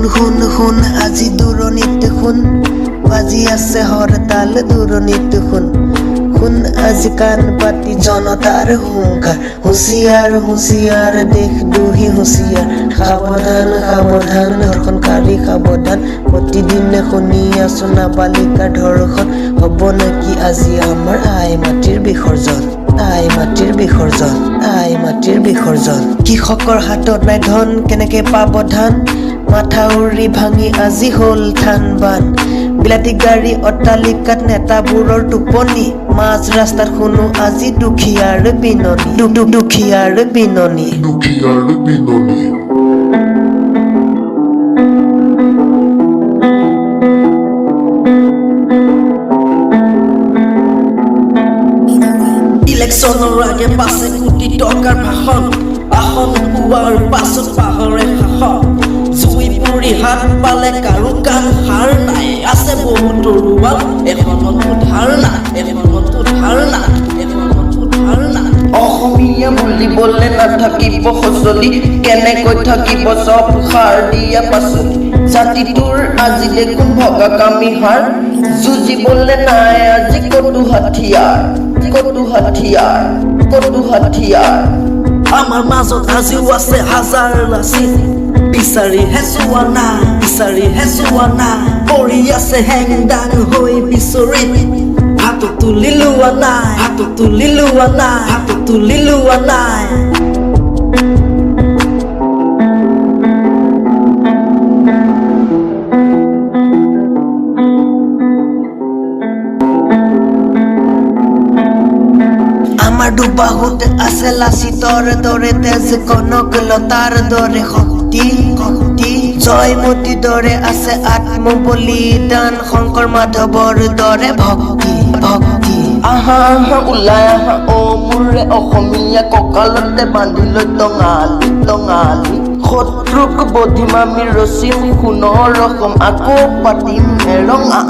শুন আজি দূৰণিত শুন বাজি আছে হৰতাল দূৰণিত শুন আজি কাণ পাতি জনতাৰ হুংকাৰ হুঁচিয়াৰ দেশ দুহি হুঁচিয়াৰ সাৱধান ধৰ্ষণকাৰী সাৱধান প্ৰতিদিনে শুনি আছো নাবালিকাৰ ধৰ্ষণ হ'ব নেকি আজি আমাৰ আই মাটিৰ বিসৰ্জন কৃষকৰ হাতত নাই ধন কেনেকে পাব ধান মাথাউৰি ভাঙি আজি হ'ল থান বান বিলাতী গাড়ী অট্টালিকাত নেতাবোৰৰ টোপনি মাজ ৰাস্তাত শুনো আজি দুখীয়াৰ বিননি ইলেকশ্যনৰ আগে পাছে কোটি টকাৰ ভাষণ পোৱাৰ পাছত পাহৰে শাসন জুই পুৰি হাত পালে কাৰো কাণ হাৰ নাই আছে বহু তৰুৱাল এখনতো ধাৰ নাই অসমীয়া বুলিবলে নাথাকিব সঁচলি কেনেকৈ থাকিব চব সাৰ দিয়া পাচলি জাতিটোৰ আজি দেখোন ভগা কামি হাৰ যুঁজিবলে নাই আজি কতো হাথিয়াৰ আমাৰ মাজত আজিও আছে হাজাৰ লাচি বিচাৰিহে চোৱা নাই পৰি আছে হেংদাং হৈ বিচৰি হাতত তুলি লোৱা নাই আমাৰ দুবাহুত আছে লাচিতৰ দৰে তেজ কনক লতাৰ দৰে শক্তি জয়মতীৰ দৰে আছে আত্মবলিদান শংকৰ মাধৱৰ দৰে ভক্তি আহা ওলাই আহা অ মোৰে অসমীয়া কঁকালতে বান্ধি লৈ টঙালি শত্ৰুক বধিম আমি ৰচিম সোণৰ ৰকম আকৌ পাতিম ৰঙা